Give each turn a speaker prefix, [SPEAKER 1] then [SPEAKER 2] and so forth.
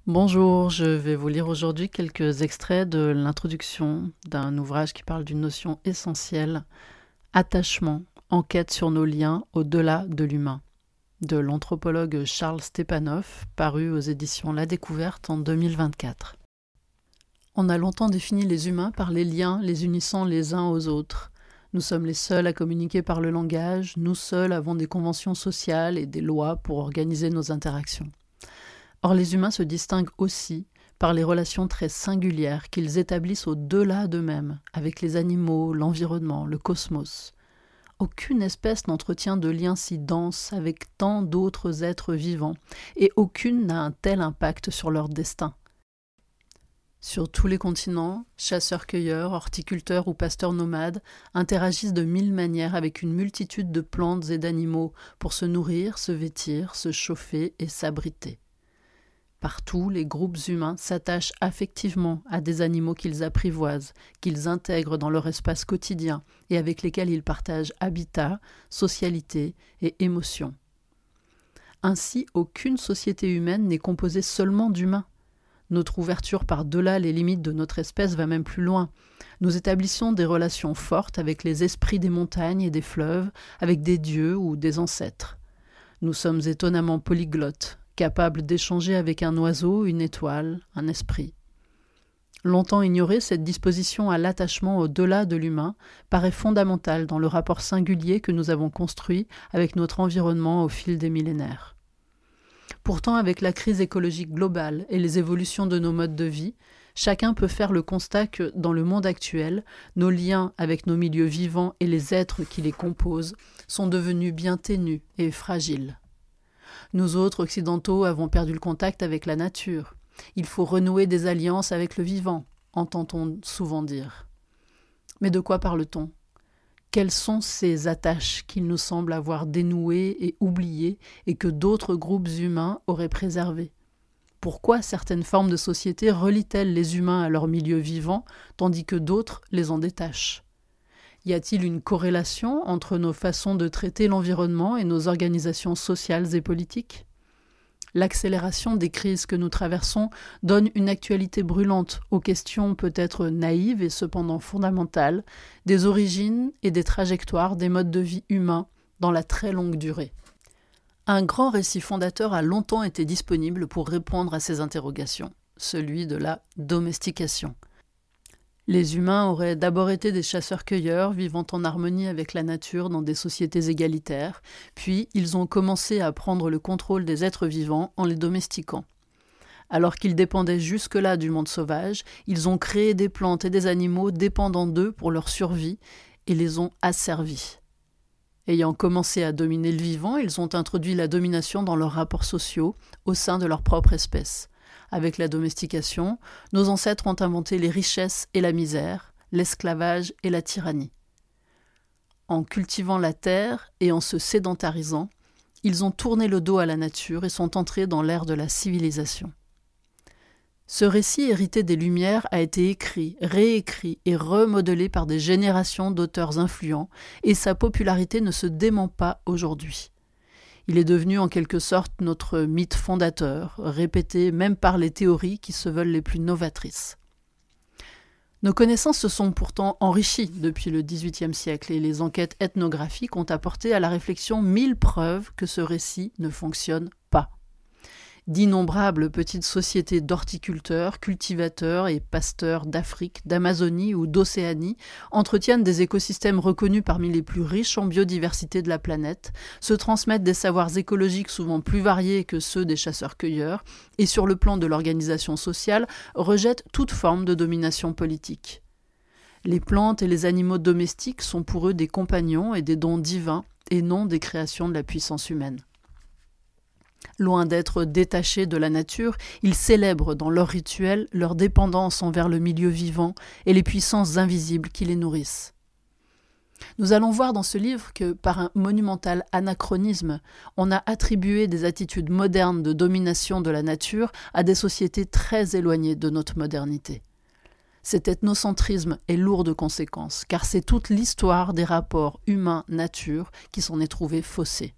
[SPEAKER 1] Bonjour, je vais vous lire aujourd'hui quelques extraits de l'introduction d'un ouvrage qui parle d'une notion essentielle, attachement, enquête sur nos liens au-delà de l'humain, de l'anthropologue Charles Stepanov, paru aux éditions La Découverte en 2024. On a longtemps défini les humains par les liens les unissant les uns aux autres. Nous sommes les seuls à communiquer par le langage, nous seuls avons des conventions sociales et des lois pour organiser nos interactions. Or, les humains se distinguent aussi par les relations très singulières qu'ils établissent au-delà d'eux-mêmes, avec les animaux, l'environnement, le cosmos. Aucune espèce n'entretient de liens si denses avec tant d'autres êtres vivants, et aucune n'a un tel impact sur leur destin. Sur tous les continents, chasseurs-cueilleurs, horticulteurs ou pasteurs nomades interagissent de mille manières avec une multitude de plantes et d'animaux pour se nourrir, se vêtir, se chauffer et s'abriter. Partout, les groupes humains s'attachent affectivement à des animaux qu'ils apprivoisent, qu'ils intègrent dans leur espace quotidien et avec lesquels ils partagent habitat, socialité et émotions. Ainsi, aucune société humaine n'est composée seulement d'humains. Notre ouverture par-delà les limites de notre espèce va même plus loin. Nous établissons des relations fortes avec les esprits des montagnes et des fleuves, avec des dieux ou des ancêtres. Nous sommes étonnamment polyglottes, capables d'échanger avec un oiseau, une étoile, un esprit. Longtemps ignorée, cette disposition à l'attachement au-delà de l'humain paraît fondamentale dans le rapport singulier que nous avons construit avec notre environnement au fil des millénaires. Pourtant, avec la crise écologique globale et les évolutions de nos modes de vie, chacun peut faire le constat que, dans le monde actuel, nos liens avec nos milieux vivants et les êtres qui les composent sont devenus bien ténus et fragiles. Nous autres occidentaux avons perdu le contact avec la nature. Il faut renouer des alliances avec le vivant, entend-on souvent dire. Mais de quoi parle-t-on ? Quelles sont ces attaches qu'il nous semble avoir dénouées et oubliées et que d'autres groupes humains auraient préservées ? Pourquoi certaines formes de société relient-elles les humains à leur milieu vivant, tandis que d'autres les en détachent ? Y a-t-il une corrélation entre nos façons de traiter l'environnement et nos organisations sociales et politiques ? L'accélération des crises que nous traversons donne une actualité brûlante aux questions peut-être naïves et cependant fondamentales des origines et des trajectoires des modes de vie humains dans la très longue durée. Un grand récit fondateur a longtemps été disponible pour répondre à ces interrogations, celui de la domestication. Les humains auraient d'abord été des chasseurs-cueilleurs vivant en harmonie avec la nature dans des sociétés égalitaires, puis ils ont commencé à prendre le contrôle des êtres vivants en les domestiquant. Alors qu'ils dépendaient jusque-là du monde sauvage, ils ont créé des plantes et des animaux dépendant d'eux pour leur survie et les ont asservis. Ayant commencé à dominer le vivant, ils ont introduit la domination dans leurs rapports sociaux au sein de leur propre espèce. Avec la domestication, nos ancêtres ont inventé les richesses et la misère, l'esclavage et la tyrannie. En cultivant la terre et en se sédentarisant, ils ont tourné le dos à la nature et sont entrés dans l'ère de la civilisation. Ce récit hérité des Lumières a été écrit, réécrit et remodelé par des générations d'auteurs influents et sa popularité ne se dément pas aujourd'hui. Il est devenu en quelque sorte notre mythe fondateur, répété même par les théories qui se veulent les plus novatrices. Nos connaissances se sont pourtant enrichies depuis le XVIIIe siècle et les enquêtes ethnographiques ont apporté à la réflexion 1000 preuves que ce récit ne fonctionne pas. D'innombrables petites sociétés d'horticulteurs, cultivateurs et pasteurs d'Afrique, d'Amazonie ou d'Océanie entretiennent des écosystèmes reconnus parmi les plus riches en biodiversité de la planète, se transmettent des savoirs écologiques souvent plus variés que ceux des chasseurs-cueilleurs et sur le plan de l'organisation sociale rejettent toute forme de domination politique. Les plantes et les animaux domestiques sont pour eux des compagnons et des dons divins et non des créations de la puissance humaine. Loin d'être détachés de la nature, ils célèbrent dans leurs rituels leur dépendance envers le milieu vivant et les puissances invisibles qui les nourrissent. Nous allons voir dans ce livre que, par un monumental anachronisme, on a attribué des attitudes modernes de domination de la nature à des sociétés très éloignées de notre modernité. Cet ethnocentrisme est lourd de conséquences, car c'est toute l'histoire des rapports humains-nature qui s'en est trouvée faussée.